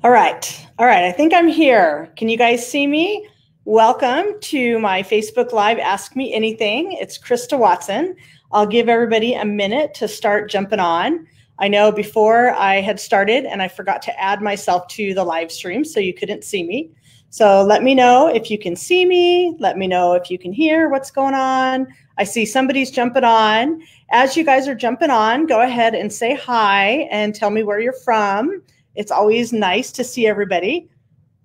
All right. All right. I think I'm here. Can you guys see me? Welcome to my Facebook Live Ask Me Anything. It's Krista Watson. I'll give everybody a minute to start jumping on. I know before I had started and I forgot to add myself to the live stream, so you couldn't see me. So let me know if you can see me. Let me know if you can hear what's going on. I see somebody's jumping on. As you guys are jumping on, go ahead and say hi and tell me where you're from. It's always nice to see everybody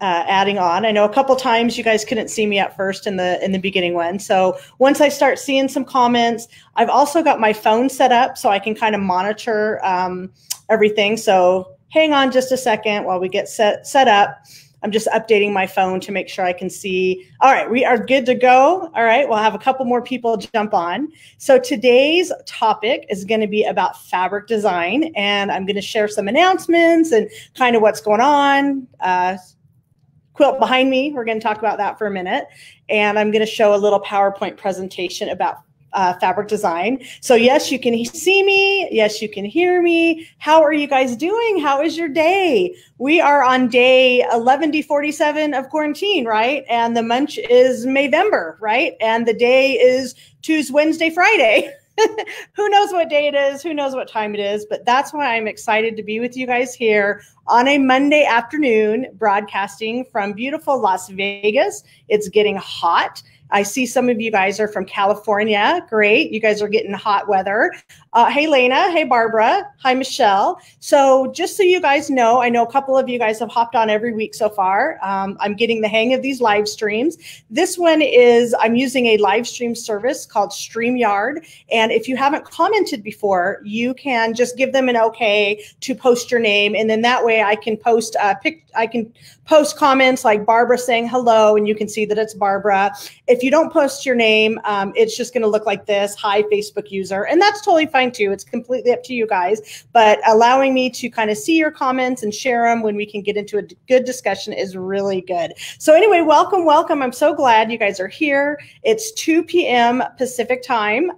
adding on. I know a couple times you guys couldn't see me at first in the beginning one. So once I start seeing some comments, I've also got my phone set up so I can kind of monitor everything. So hang on just a second while we get set up. I'm just updating my phone to make sure I can see. All right, we are good to go. All right, we'll have a couple more people jump on. So today's topic is going to be about fabric design, and I'm going to share some announcements and kind of what's going on. Quilt behind me, we're going to talk about that for a minute. And I'm going to show a little PowerPoint presentation about fabric design. So yes, you can see me. Yes, you can hear me. How are you guys doing? How is your day? We are on day 11-47 of quarantine, right? And the month is Mayvember, right? And the day is Tuesday, Wednesday, Friday. Who knows what day it is? Who knows what time it is? But that's why I'm excited to be with you guys here on a Monday afternoon, broadcasting from beautiful Las Vegas. It's getting hot. I see some of you guys are from California. Great. You guys are getting hot weather. Hey, Lena. Hey, Barbara. Hi, Michelle. So just so you guys know, I know a couple of you guys have hopped on every week so far. I'm getting the hang of these live streams. This one is, I'm using a live stream service called StreamYard. And if you haven't commented before, you can just give them an okay to post your name. And then that way I can post post comments like Barbara saying hello, and you can see that it's Barbara. If you don't post your name, it's just going to look like this, hi Facebook user, and that's totally fine too. It's completely up to you guys, but allowing me to kind of see your comments and share them when we can get into a good discussion is really good. So anyway, welcome, welcome. I'm so glad you guys are here. It's 2 p.m. Pacific time.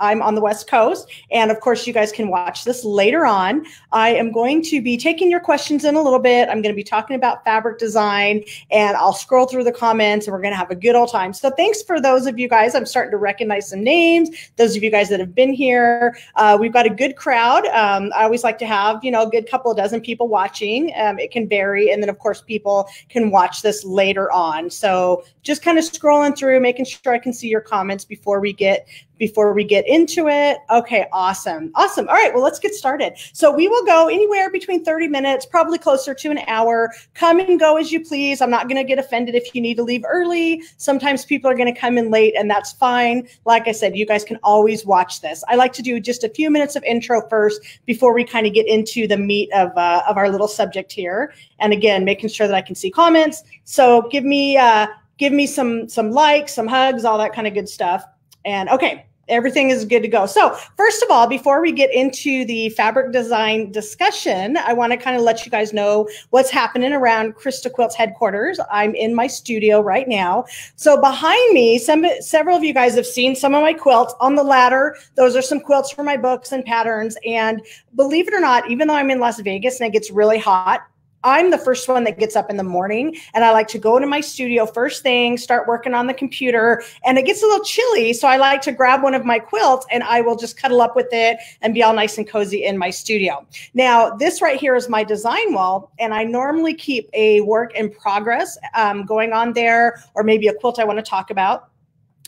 I'm on the West Coast, and of course you guys can watch this later on. I am going to be taking your questions in a little bit. I'm going to be talking about fabric design, and I'll scroll through the comments, and we're going to have a good old time. So thanks for those of you guys. I'm starting to recognize some names. Those of you guys that have been here, we've got a good crowd. I always like to have, you know, a good couple of dozen people watching. It can vary, and then of course people can watch this later on. So just kind of scrolling through, making sure I can see your comments before we get into it. Okay, awesome. Awesome. All right, well, let's get started. So we will go anywhere between 30 minutes, probably closer to an hour. Come and go as you please. I'm not going to get offended if you need to leave early. Sometimes people are going to come in late, and that's fine. Like I said, you guys can always watch this. I like to do just a few minutes of intro first before we kind of get into the meat of our little subject here. And again, making sure that I can see comments. So give me some likes, some hugs, all that kind of good stuff. And okay, everything is good to go. So first of all, before we get into the fabric design discussion, I want to kind of let you guys know what's happening around Krista Quilt's headquarters. I'm in my studio right now. So behind me, several of you guys have seen some of my quilts on the ladder. Those are some quilts for my books and patterns. And believe it or not, even though I'm in Las Vegas and it gets really hot, I'm the first one that gets up in the morning, and I like to go into my studio first thing, start working on the computer, and it gets a little chilly. So I like to grab one of my quilts and I will just cuddle up with it and be all nice and cozy in my studio. Now, this right here is my design wall, and I normally keep a work in progress going on there, or maybe a quilt I want to talk about.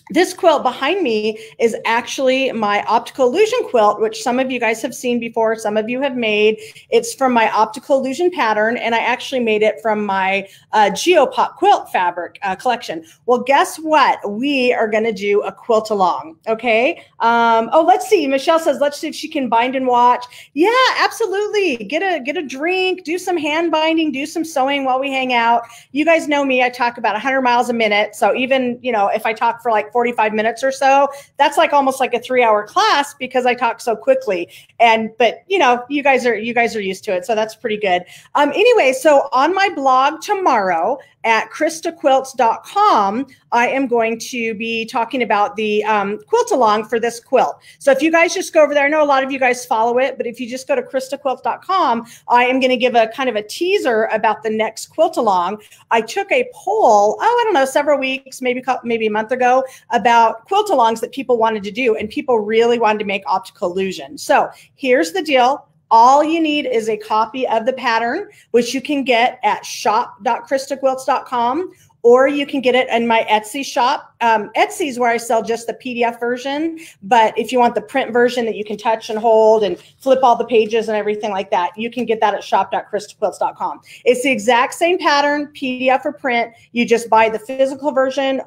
This quilt behind me is actually my optical illusion quilt, which some of you guys have seen before, some of you have made. It's from my optical illusion pattern, and I actually made it from my Geopop quilt fabric collection. Well, guess what? We are going to do a quilt along, okay? Oh, let's see. Michelle says, let's see if she can bind and watch. Yeah, absolutely. Get a drink, do some hand binding, do some sewing while we hang out. You guys know me. I talk about 100 miles a minute. So even, you know, if I talk for like 45 minutes or so. That's like almost like a 3-hour class because I talk so quickly. But you know, you guys are used to it, so that's pretty good. Anyway, so on my blog tomorrow at kristaquilts.com, I am going to be talking about the quilt along for this quilt. So if you guys just go over there, I know a lot of you guys follow it, but if you just go to kristaquilts.com, I am going to give a kind of a teaser about the next quilt along. I took a poll, I don't know, several weeks, maybe a month ago, about quilt alongs that people wanted to do, and people really wanted to make optical illusion. So here's the deal. All you need is a copy of the pattern, which you can get at shop.kristaquilts.com, or you can get it in my Etsy shop. Etsy is where I sell just the PDF version, but if you want the print version that you can touch and hold and flip all the pages and everything like that, you can get that at shop.kristaquilts.com. It's the exact same pattern, PDF or print. You just buy the physical version,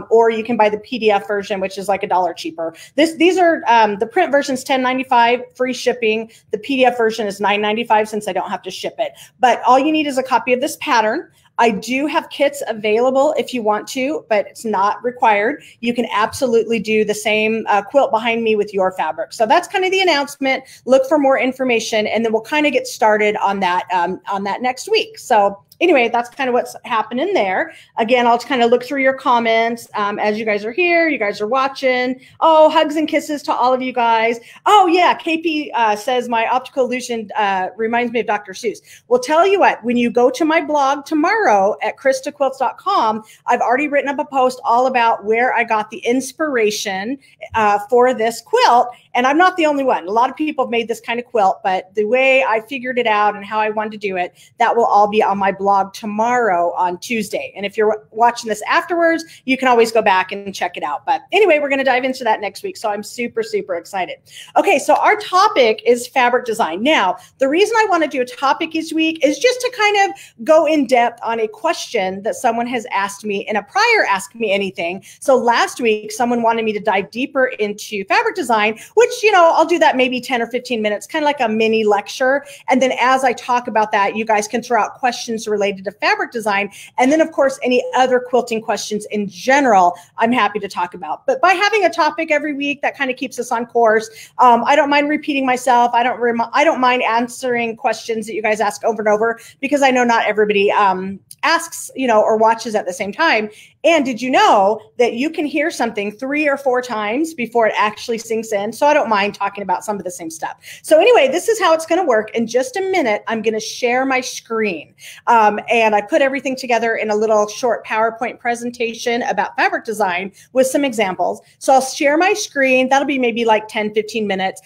or you can buy the PDF version, which is like $1 cheaper. These are the print version is $10.95, free shipping. The PDF version is $9.95 since I don't have to ship it. But all you need is a copy of this pattern. I do have kits available if you want to, but it's not required. You can absolutely do the same quilt behind me with your fabric. So that's kind of the announcement. Look for more information, and then we'll kind of get started on that next week. So anyway, that's kind of what's happening there. Again, I'll just kind of look through your comments as you guys are here. You guys are watching. Oh, hugs and kisses to all of you guys. Oh, yeah. KP says my optical illusion reminds me of Dr. Seuss. Well, tell you what, when you go to my blog tomorrow at kristaquilts.com, I've already written up a post all about where I got the inspiration for this quilt. And I'm not the only one. A lot of people have made this kind of quilt, but the way I figured it out and how I wanted to do it, that will all be on my blog tomorrow on Tuesday. And if you're watching this afterwards, you can always go back and check it out. But anyway, we're going to dive into that next week. So I'm super, super excited. Okay, so our topic is fabric design. Now, the reason I want to do a topic each week is just to kind of go in depth on a question that someone has asked me in a prior Ask Me Anything. So last week, someone wanted me to dive deeper into fabric design, which, you know, I'll do that maybe 10 or 15 minutes, kind of like a mini lecture. And then as I talk about that, you guys can throw out questions related to fabric design. And then, of course, any other quilting questions in general, I'm happy to talk about. But by having a topic every week, that kind of keeps us on course. I don't mind repeating myself. I don't mind answering questions that you guys ask over and over, because I know not everybody asks, you know, or watches at the same time. And did you know that you can hear something 3 or 4 times before it actually sinks in? So I don't mind talking about some of the same stuff. So anyway, this is how it's going to work. In just a minute, I'm going to share my screen. And I put everything together in a little short PowerPoint presentation about fabric design with some examples. So I'll share my screen. That'll be maybe like 10, 15 minutes.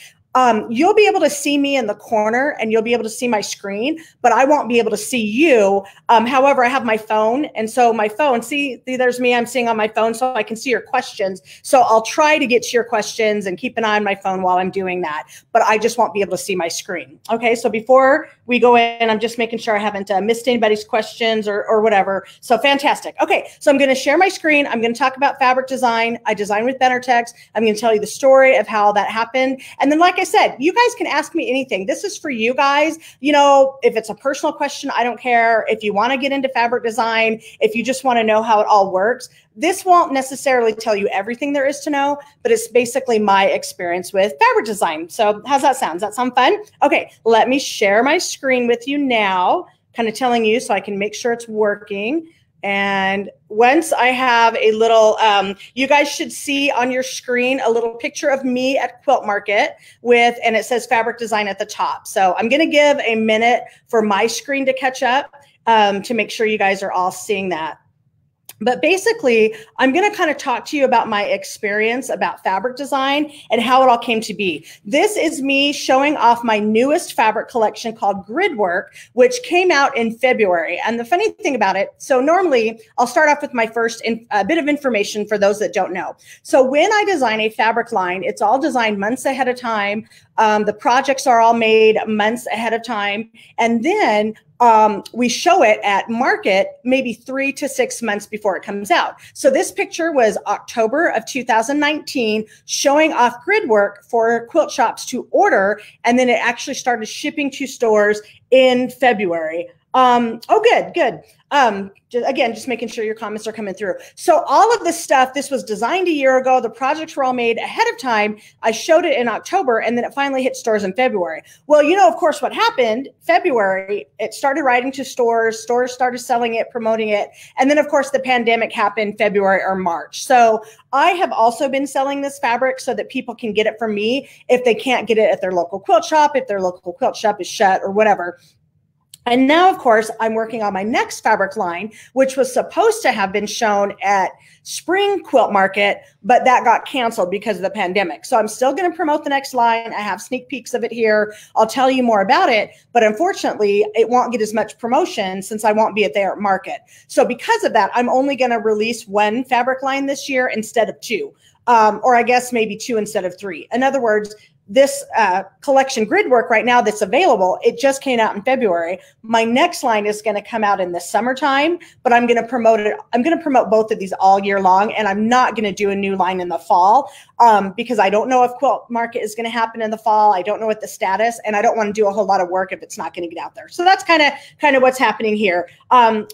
You'll be able to see me in the corner and you'll be able to see my screen, but I won't be able to see you. However, I have my phone. And so my phone, see, there's me, I'm seeing on my phone so I can see your questions. So I'll try to get to your questions and keep an eye on my phone while I'm doing that, but I just won't be able to see my screen. Okay, so before we go in, I'm just making sure I haven't missed anybody's questions or whatever. So fantastic. Okay, so I'm gonna share my screen. I'm gonna talk about fabric design. I design with Bernatex. I'm gonna tell you the story of how that happened. And then, like I said, you guys can ask me anything. This is for you guys. You know, if it's a personal question, I don't care. If you want to get into fabric design, if you just want to know how it all works, this won't necessarily tell you everything there is to know, but it's basically my experience with fabric design. So how's that sound? Does that sound fun? Okay, let me share my screen with you now, kind of telling you so I can make sure it's working. And once I have a little, you guys should see on your screen a little picture of me at Quilt Market with, and it says fabric design at the top. So I'm gonna give a minute for my screen to catch up to make sure you guys are all seeing that. But basically, I'm going to kind of talk to you about my experience about fabric design and how it all came to be. This is me showing off my newest fabric collection called Gridwork, which came out in February. And the funny thing about it, so normally I'll start off with my first bit of information for those that don't know. So when I design a fabric line, it's all designed months ahead of time. The projects are all made months ahead of time. And then we show it at market maybe 3 to 6 months before it comes out. So this picture was October of 2019, showing off Gridwork for quilt shops to order. And then it actually started shipping to stores in February Oh, good, good. Again, just making sure your comments are coming through. So all of this stuff, this was designed a year ago. The projects were all made ahead of time. I showed it in October, and then it finally hit stores in February. Well, you know, of course, what happened, February, it started writing to stores. Stores started selling it, promoting it. And then, of course, the pandemic happened February or March. So I have also been selling this fabric so that people can get it from me if they can't get it at their local quilt shop, if their local quilt shop is shut or whatever. And now, of course, I'm working on my next fabric line, which was supposed to have been shown at Spring Quilt Market, but that got canceled because of the pandemic. So I'm still going to promote the next line. I have sneak peeks of it here. I'll tell you more about it. But unfortunately, it won't get as much promotion since I won't be at their market. So because of that, I'm only going to release one fabric line this year instead of two, or I guess maybe two instead of three. In other words, this collection grid work right now that's available, it just came out in February. My next line is going to come out in the summertime, but I'm going to promote it. I'm going to promote both of these all year long, and I'm not going to do a new line in the fall because I don't know if Quilt Market is going to happen in the fall. I don't know what the status, and I don't want to do a whole lot of work if it's not going to get out there. So that's kind of what's happening here. And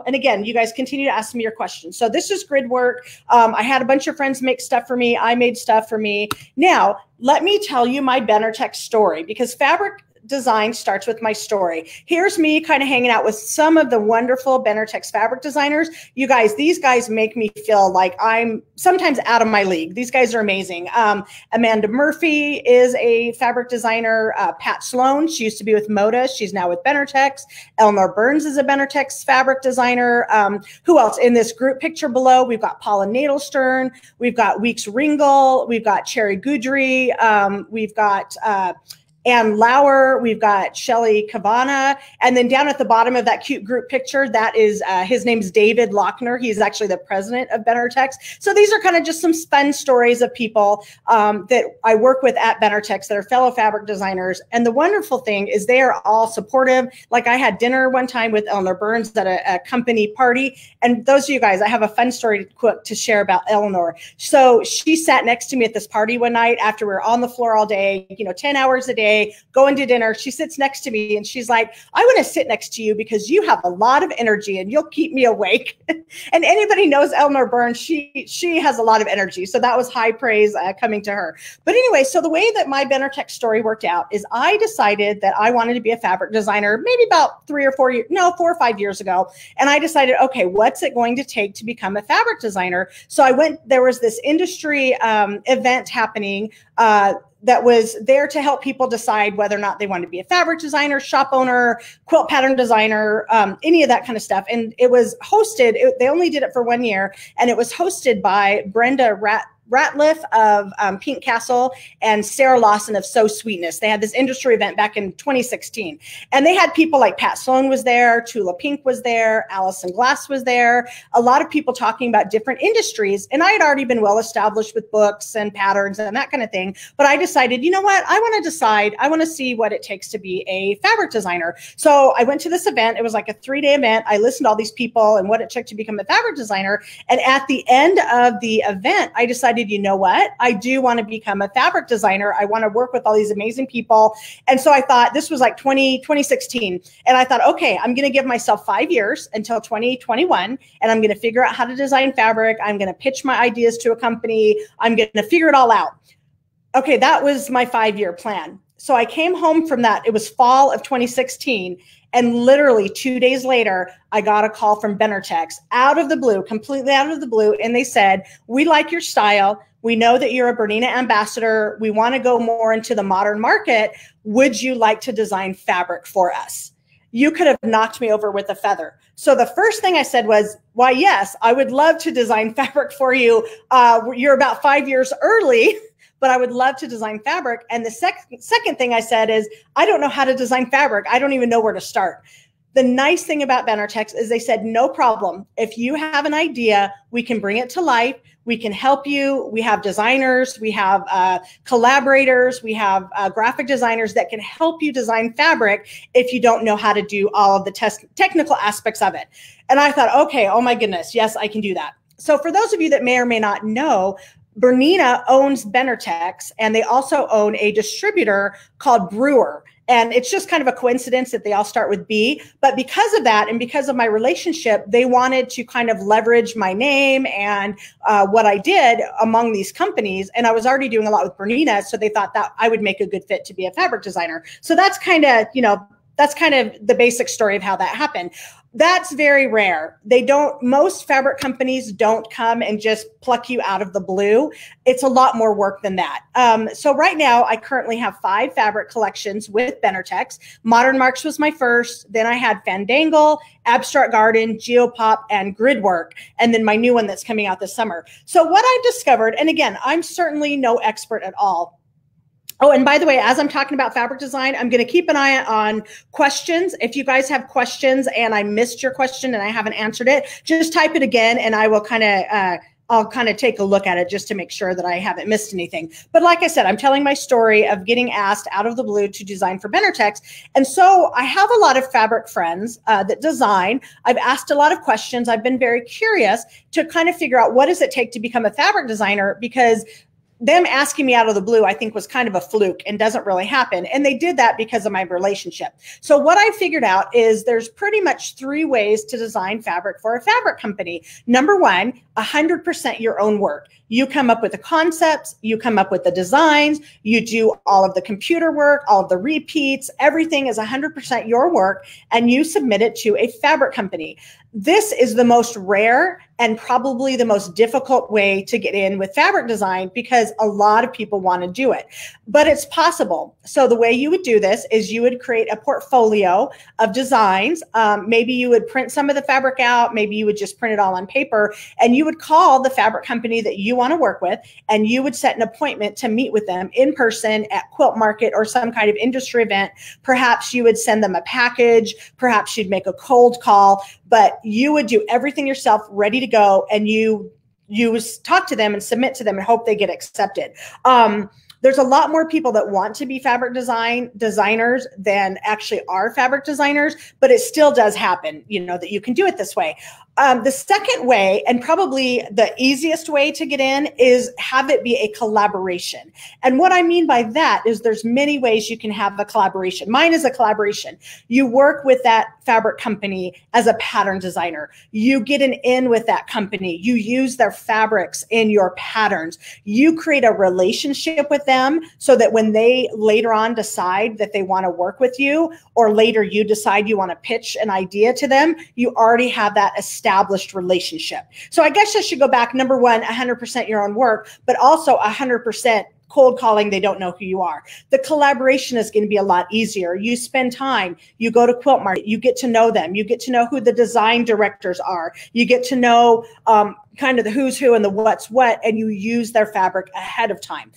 again, you guys continue to ask me your questions. So this is grid work. I had a bunch of friends make stuff for me. I made stuff for me. Now, let me tell you my Bernatex story, because fabric design starts with my story. Here's me kind of hanging out with some of the wonderful Bernatex fabric designers. You guys, these guys make me feel like I'm sometimes out of my league. These guys are amazing. Amanda Murphy is a fabric designer. Pat Sloan, she used to be with Moda. She's now with Bernatex. Eleanor Burns is a Bernatex fabric designer. Who else? In this group picture below, we've got Paula Nadelstern. We've got Weeks Ringel. We've got Cherry Goudry. We've got Ann Lauer, we've got Shelly Kavana, and then down at the bottom of that cute group picture, that is, his name's David Lochner. He's actually the president of Bernatex. So these are kind of just some fun stories of people that I work with at Bernatex that are fellow fabric designers. And the wonderful thing is they are all supportive. Like I had dinner one time with Eleanor Burns at a company party. And those of you guys, I have a fun story to share about Eleanor. So she sat next to me at this party one night after we were on the floor all day, 10 hours a day, going to dinner. She sits next to me and she's like, I want to sit next to you because you have a lot of energy and you'll keep me awake. And anybody knows Eleanor Burns, she has a lot of energy. So that was high praise coming to her. But anyway, so the way that my Bernatex story worked out is I decided that I wanted to be a fabric designer maybe about 4 or 5 years ago. And I decided, okay, what's it going to take to become a fabric designer? So there was this industry event happening that was there to help people decide whether or not they wanted to be a fabric designer, shop owner, quilt pattern designer, any of that kind of stuff. And it was hosted, they only did it for 1 year, and it was hosted by Brenda Ratliff of Pink Castle and Sarah Lawson of So Sweetness. They had this industry event back in 2016. And they had people like Pat Sloan was there, Tula Pink was there, Allison Glass was there, a lot of people talking about different industries. And I had already been well established with books and patterns and that kind of thing. But I decided, you know what? I want to see what it takes to be a fabric designer. So I went to this event. It was like a 3-day event. I listened to all these people and what it took to become a fabric designer. And at the end of the event, I decided, you know what? I do want to become a fabric designer. I want to work with all these amazing people. And so I thought, this was like 2016. And I thought, okay, I'm going to give myself 5 years until 2021. And I'm going to figure out how to design fabric. I'm going to pitch my ideas to a company. I'm going to figure it all out. Okay, that was my 5-year plan. So I came home from that. It was fall of 2016. And literally 2 days later, I got a call from Bernatex out of the blue, completely out of the blue. And they said, we like your style. We know that you're a Bernina ambassador. We want to go more into the modern market. Would you like to design fabric for us? You could have knocked me over with a feather. So the first thing I said was, why, yes, I would love to design fabric for you. You're about 5 years early, but I would love to design fabric. And the second thing I said is, I don't know how to design fabric. I don't even know where to start. The nice thing about Bernatex is they said, no problem. If you have an idea, we can bring it to life. We can help you. We have designers. We have collaborators. We have graphic designers that can help you design fabric if you don't know how to do all of the technical aspects of it. And I thought, okay, oh my goodness, yes, I can do that. So for those of you that may or may not know, Bernina owns Bernatex, and they also own a distributor called Brewer. And it's just kind of a coincidence that they all start with B. But because of that, and because of my relationship, they wanted to kind of leverage my name and what I did among these companies. And I was already doing a lot with Bernina, so they thought that I would make a good fit to be a fabric designer. So that's kind of, that's kind of the basic story of how that happened. That's very rare. Most fabric companies don't come and just pluck you out of the blue. It's a lot more work than that. So right now I currently have 5 fabric collections with Bernatex. Modern Marks was my first. Then I had Fandangle, Abstract Garden, Geopop, and Gridwork. And then my new one that's coming out this summer. So what I've discovered, and again, I'm certainly no expert at all. Oh, and by the way, as I'm talking about fabric design, I'm going to keep an eye on questions. If you guys have questions and I missed your question and I haven't answered it, just type it again and I will I'll kind of take a look at it just to make sure that I haven't missed anything. But like I said, I'm telling my story of getting asked out of the blue to design for Bernatex. And so I have a lot of fabric friends that design. I've asked a lot of questions. I've been very curious to kind of figure out what does it take to become a fabric designer, because them asking me out of the blue, I think, was kind of a fluke and doesn't really happen. And they did that because of my relationship. So what I figured out is there's pretty much 3 ways to design fabric for a fabric company. Number 1, 100% your own work. You come up with the concepts, you come up with the designs, you do all of the computer work, all of the repeats, everything is 100% your work, and you submit it to a fabric company. This is the most rare and probably the most difficult way to get in with fabric design because a lot of people want to do it, but it's possible. So the way you would do this is you would create a portfolio of designs. Maybe you would print some of the fabric out. Maybe you would just print it all on paper, and you would call the fabric company that you want to work with, and you would set an appointment to meet with them in person at Quilt Market or some kind of industry event. Perhaps you would send them a package. Perhaps you'd make a cold call, but you would do everything yourself, ready to go, and you talk to them and submit to them and hope they get accepted. There's a lot more people that want to be fabric designers than actually are fabric designers, but it still does happen, that you can do it this way. The second way, and probably the easiest way to get in, is have it be a collaboration. And what I mean by that is there's many ways you can have a collaboration. Mine is a collaboration. You work with that fabric company as a pattern designer. You get an in with that company. You use their fabrics in your patterns. You create a relationship with them so that when they later on decide that they want to work with you, or later you decide you want to pitch an idea to them, you already have that established relationship. So I guess I should go back. Number 1, 100% your own work, but also 100% cold calling. They don't know who you are. The collaboration is going to be a lot easier. You spend time, you go to Quilt Market, you get to know them. You get to know who the design directors are. You get to know kind of the who's who and the what's what, and you use their fabric ahead of time.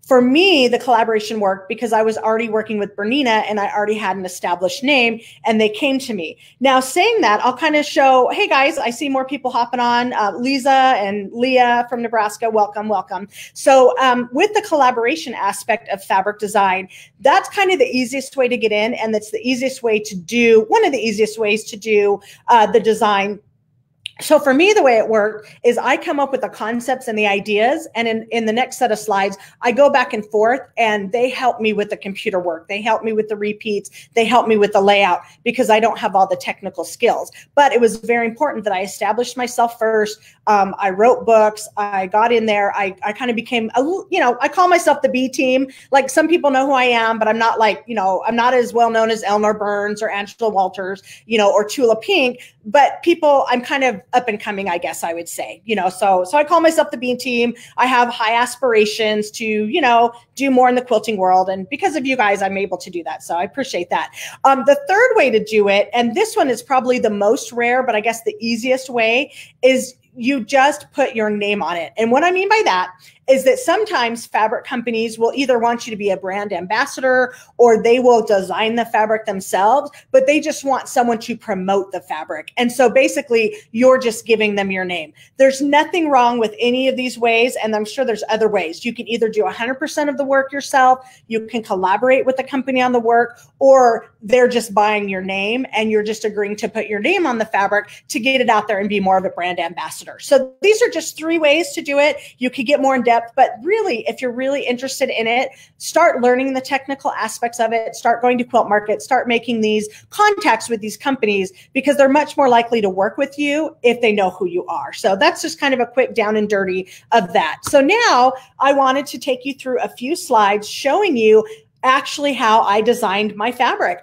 For me, the collaboration worked because I was already working with Bernina and I already had an established name, and they came to me. Now, saying that, I'll kind of show, hey guys, I see more people hopping on. Lisa and Leah from Nebraska, welcome, welcome. So with the collaboration aspect of fabric design, that's kind of the easiest way to get in, and that's the easiest way to do, one of the easiest ways to do the design. So for me, the way it worked is I come up with the concepts and the ideas, and in the next set of slides, I go back and forth, and they help me with the computer work. They help me with the repeats. They help me with the layout because I don't have all the technical skills. But it was very important that I established myself first. I wrote books. I got in there. I kind of became, I call myself the B team. Like, some people know who I am, but I'm not like, I'm not as well known as Eleanor Burns or Angela Walters, or Tula Pink, but people, I'm kind of up and coming, I guess I would say, so I call myself the B team. I have high aspirations to, do more in the quilting world. And because of you guys, I'm able to do that. So I appreciate that. The third way to do it, and this one is probably the most rare, but I guess the easiest way, is you just put your name on it. And what I mean by that is that sometimes fabric companies will either want you to be a brand ambassador, or they will design the fabric themselves, but they just want someone to promote the fabric. And so basically you're just giving them your name. There's nothing wrong with any of these ways. And I'm sure there's other ways. You can either do 100% of the work yourself, you can collaborate with the company on the work, or they're just buying your name and you're just agreeing to put your name on the fabric to get it out there and be more of a brand ambassador. So these are just 3 ways to do it. You could get more in depth depth, but really, if you're really interested in it, start learning the technical aspects of it, start going to Quilt Market, start making these contacts with these companies, because they're much more likely to work with you if they know who you are. So that's just kind of a quick down and dirty of that. So now I wanted to take you through a few slides showing you actually how I designed my fabric.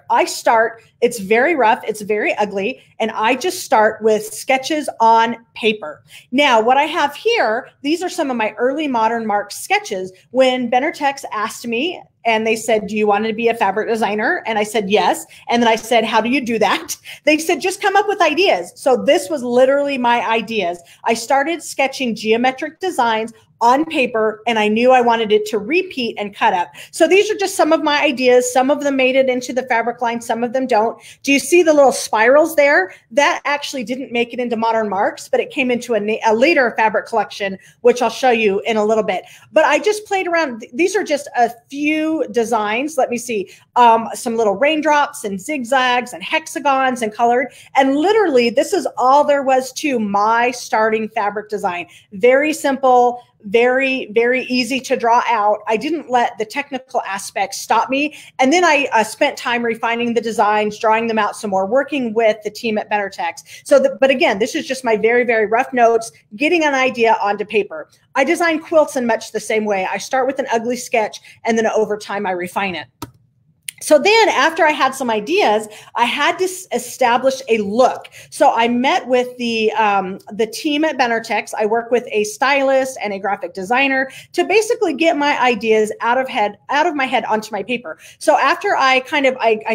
It's very rough, it's very ugly, and I just start with sketches on paper. Now, what I have here, these are some of my early Modern Marks sketches. When Bernatex asked me, and they said, do you want to be a fabric designer? And I said, yes. And then I said, how do you do that? They said, just come up with ideas. So this was literally my ideas. I started sketching geometric designs on paper, and I knew I wanted it to repeat and cut up. So these are just some of my ideas. Some of them made it into the fabric line, some of them don't. Do you see the little spirals there? That actually didn't make it into Modern Marks, but it came into a later fabric collection, which I'll show you in a little bit. But I just played around. These are just a few designs. Let me see, some little raindrops and zigzags and hexagons and colored. And literally, this is all there was to my starting fabric design. Very simple, very, very easy to draw out. I didn't let the technical aspects stop me. And then I spent time refining the designs, drawing them out some more, working with the team at Bernatex. But again, this is just my very, very rough notes, getting an idea onto paper. I design quilts in much the same way. I start with an ugly sketch, and then over time I refine it. So then after I had some ideas, I had to establish a look. So I met with the team at Bernatex. I work with a stylist and a graphic designer to basically get my ideas out of my head onto my paper. So after I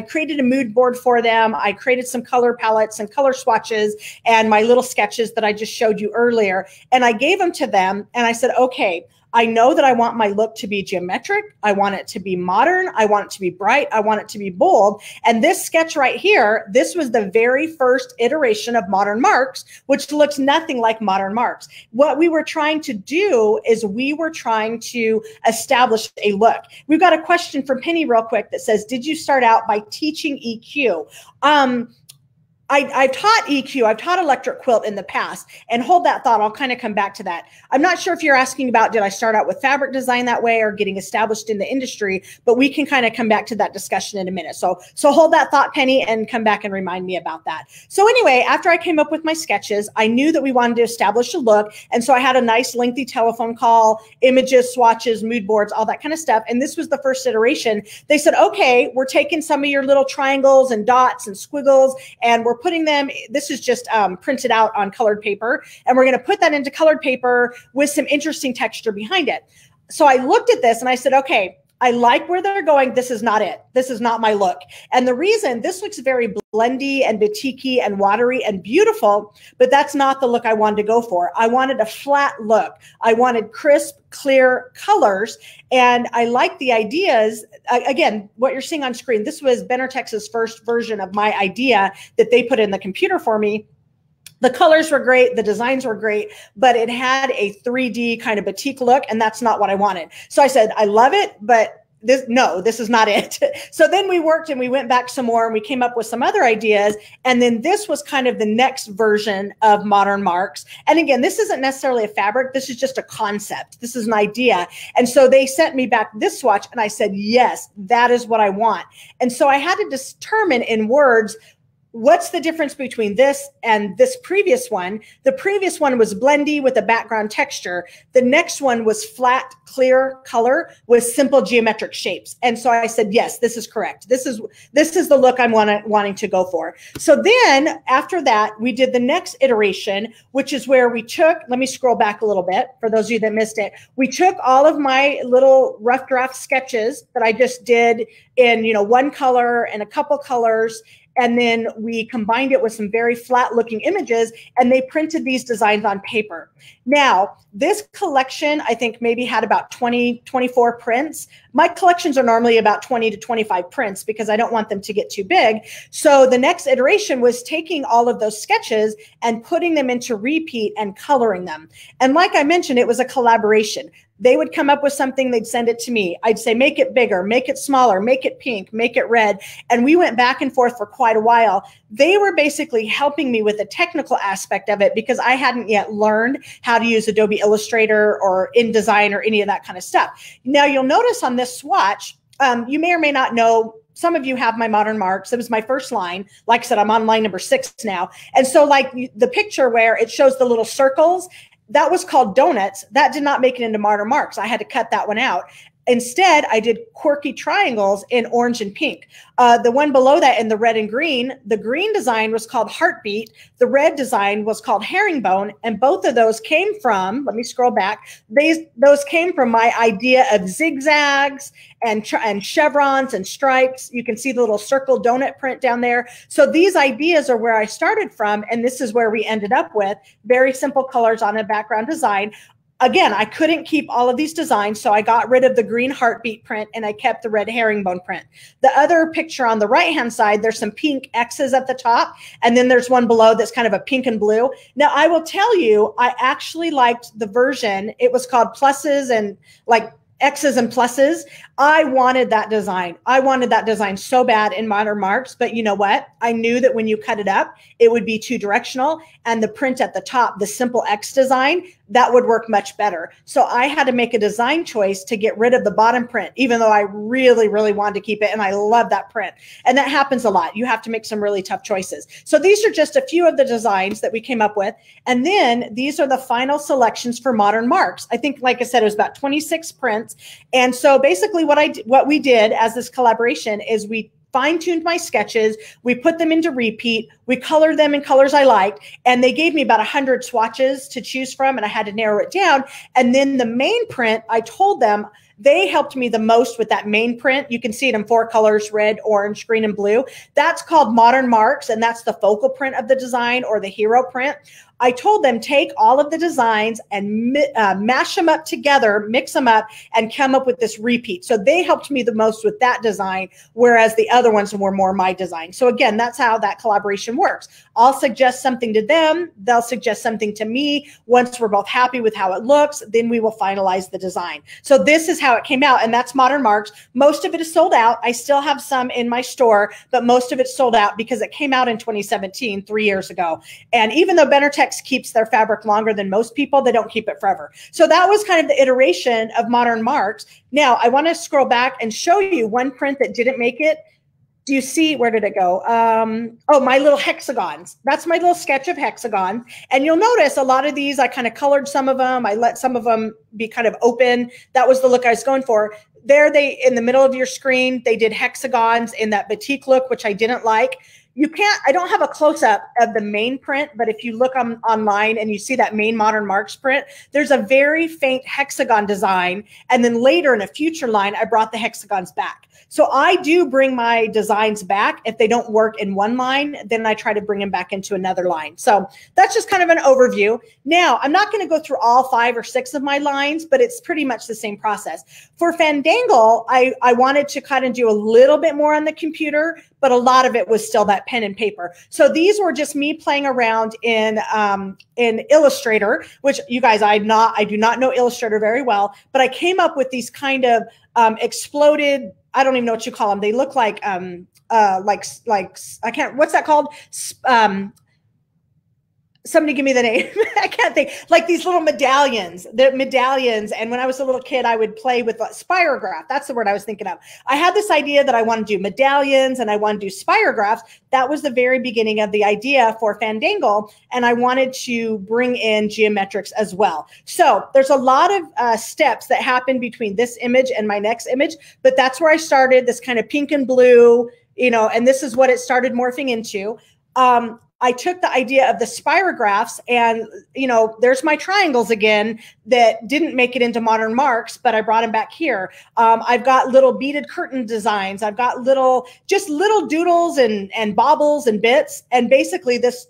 created a mood board for them, I created some color palettes and color swatches and my little sketches that I just showed you earlier. And I gave them to them and I said, okay, I know that I want my look to be geometric. I want it to be modern. I want it to be bright. I want it to be bold. And this sketch right here, this was the very first iteration of Modern Marks, which looks nothing like Modern Marks. What we were trying to do is we were trying to establish a look. We've got a question from Penny real quick that says, did you start out by teaching EQ? I've taught EQ, I've taught electric quilt in the past, and hold that thought, I'll kind of come back to that. I'm not sure if you're asking about, did I start out with fabric design that way or getting established in the industry, but we can kind of come back to that discussion in a minute. So hold that thought, Penny, and come back and remind me about that. So anyway, after I came up with my sketches, I knew that we wanted to establish a look, and so I had a nice lengthy telephone call, images, swatches, mood boards, all that kind of stuff, and this was the first iteration. They said, okay, we're taking some of your little triangles and dots and squiggles, and we're putting them, this is just printed out on colored paper, and we're going to put that into colored paper with some interesting texture behind it. So I looked at this and I said, okay, I like where they're going. This is not it. This is not my look. And the reason, this looks very blendy and batik-y and watery and beautiful, but that's not the look I wanted to go for. I wanted a flat look. I wanted crisp, clear colors. And I like the ideas. Again, what you're seeing on screen, this was Bernatex's first version of my idea that they put in the computer for me. The colors were great, the designs were great, but it had a 3D kind of batik look, and that's not what I wanted. So I said, I love it, but this is not it. So then we worked and we went back some more and we came up with some other ideas. And then this was kind of the next version of Modern Marks. And again, this isn't necessarily a fabric. This is just a concept. This is an idea. And so they sent me back this swatch and I said, yes, that is what I want. And so I had to determine in words, what's the difference between this and this previous one? The previous one was blendy with a background texture. The next one was flat, clear color with simple geometric shapes. And so I said, yes, this is correct. This is the look I'm wanting to go for. So then after that, we did the next iteration, which is where we took, let me scroll back a little bit for those of you that missed it. We took all of my little rough draft sketches that I just did in, one color and a couple colors, and then we combined it with some very flat looking images, and they printed these designs on paper. Now, this collection, I think maybe had about 24 prints, My collections are normally about 20 to 25 prints because I don't want them to get too big. So the next iteration was taking all of those sketches and putting them into repeat and coloring them. And like I mentioned, it was a collaboration. They would come up with something, they'd send it to me. I'd say, make it bigger, make it smaller, make it pink, make it red. And we went back and forth for quite a while. They were basically helping me with the technical aspect of it because I hadn't yet learned how to use Adobe Illustrator or InDesign or any of that kind of stuff. Now you'll notice on this swatch, you may or may not know, some of you have my Modern Marks. It was my first line. Like I said, I'm on line number 6 now. And so like the picture where it shows the little circles, that was called donuts. That did not make it into Modern Marks. I had to cut that one out. Instead, I did quirky triangles in orange and pink. The one below that in the red and green, the green design was called Heartbeat. The red design was called Herringbone. And both of those came from, let me scroll back, those came from my idea of zigzags and chevrons and stripes. You can see the little circle donut print down there. So these ideas are where I started from, and this is where we ended up with very simple colors on a background design. Again, I couldn't keep all of these designs, so I got rid of the green heartbeat print and I kept the red herringbone print. The other picture on the right-hand side, there's some pink X's at the top, and then there's one below that's kind of a pink and blue. Now, I will tell you, I actually liked the version. It was called pluses and like X's and pluses. I wanted that design. I wanted that design so bad in Modern Marks, but you know what? I knew that when you cut it up, it would be too directional, and the print at the top, the simple X design, that would work much better. So I had to make a design choice to get rid of the bottom print, even though I really, really wanted to keep it, and I love that print. And that happens a lot. You have to make some really tough choices. So these are just a few of the designs that we came up with. And then these are the final selections for Modern Marks. I think, like I said, it was about 26 prints. And so basically what we did as this collaboration is we fine-tuned my sketches, we put them into repeat, we colored them in colors I liked, and they gave me about 100 swatches to choose from, and I had to narrow it down. And then the main print, I told them, they helped me the most with that main print. You can see it in 4 colors, red, orange, green, and blue. That's called Modern Marks, and that's the focal print of the design or the hero print. I told them, take all of the designs and mash them up together, mix them up, and come up with this repeat. So they helped me the most with that design, whereas the other ones were more my design. So again, that's how that collaboration works. I'll suggest something to them. They'll suggest something to me. Once we're both happy with how it looks, then we will finalize the design. So this is how it came out, and that's Modern Marks. Most of it is sold out. I still have some in my store, but most of it's sold out because it came out in 2017, 3 years ago. And even though Bernatex keeps their fabric longer than most people, they don't keep it forever. So that was kind of the iteration of Modern Marks. Now I want to scroll back and show you one print that didn't make it. Do you see, where did it go? Oh, my little hexagons. That's my little sketch of hexagons. And you'll notice a lot of these, I kind of colored some of them. I let some of them be kind of open. That was the look I was going for. There they, in the middle of your screen, they did hexagons in that batik look, which I didn't like. You can't, I don't have a close-up of the main print, but if you look online and you see that main Modern Marks print, there's a very faint hexagon design. And then later in a future line, I brought the hexagons back. So I do bring my designs back. If they don't work in one line, then I try to bring them back into another line. So that's just kind of an overview. Now, I'm not going to go through all 5 or 6 of my lines, but it's pretty much the same process. For Fandangle, I wanted to kind of do a little bit more on the computer, but a lot of it was still that pen and paper. So these were just me playing around in Illustrator, which you guys, I do not know Illustrator very well, but I came up with these kind of exploded, I don't even know what you call them. They look like I can't, what's that called? Somebody give me the name. I can't think. Like these little medallions, the medallions. And when I was a little kid, I would play with spirograph. That's the word I was thinking of. I had this idea that I want to do medallions and I want to do spirographs. That was the very beginning of the idea for Fandangle. And I wanted to bring in geometrics as well. So there's a lot of steps that happen between this image and my next image, but that's where I started, this kind of pink and blue, you know, and this is what it started morphing into. I took the idea of the spirographs and, you know, there's my triangles again that didn't make it into modern marks, but I brought them back here. I've got little beaded curtain designs. I've got just little doodles and baubles and bits. And basically this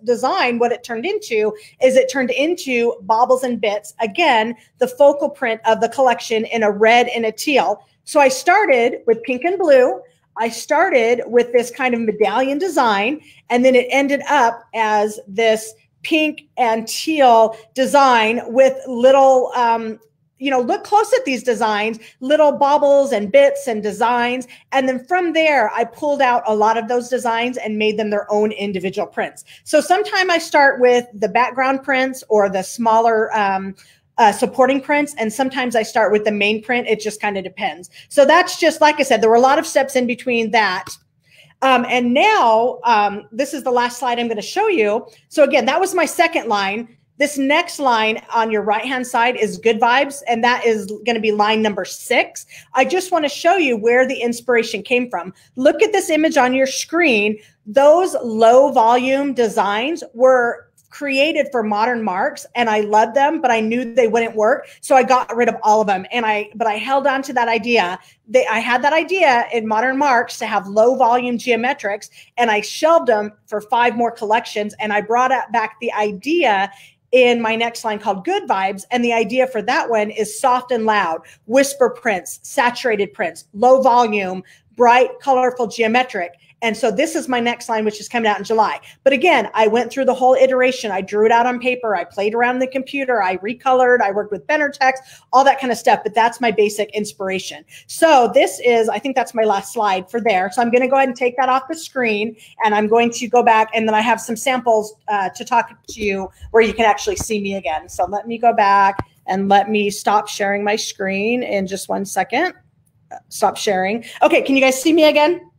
design, what it turned into is it turned into baubles and bits. Again, the focal print of the collection in a red and a teal. So I started with pink and blue. I started with this kind of medallion design, and then it ended up as this pink and teal design with little, you know, look close at these designs, little baubles and bits and designs. And then from there, I pulled out a lot of those designs and made them their own individual prints. So sometime I start with the background prints or the smaller supporting prints, and sometimes I start with the main print. It just kind of depends. So that's just, like I said, there were a lot of steps in between that. And now this is the last slide I'm going to show you. So again, that was my second line. This next line on your right-hand side is Good Vibes, and that is going to be line number 6. I just want to show you where the inspiration came from. Look at this image on your screen. Those low volume designs were created for modern marks, and I loved them, but I knew they wouldn't work. So I got rid of all of them. But I held on to that idea. I had that idea in modern marks to have low volume geometrics, and I shelved them for 5 more collections. And I brought back the idea in my next line called Good Vibes. And the idea for that one is soft and loud, whisper prints, saturated prints, low volume, bright, colorful, geometric. And so this is my next line, which is coming out in July. But again, I went through the whole iteration. I drew it out on paper. I played around the computer. I recolored. I worked with Bernatex, all that kind of stuff. But that's my basic inspiration. So this is, I think that's my last slide for there. So I'm going to go ahead and take that off the screen. And I'm going to go back. And then I have some samples to talk to you where you can actually see me again. So let me go back and let me stop sharing my screen in just 1 second. Stop sharing. Okay, can you guys see me again?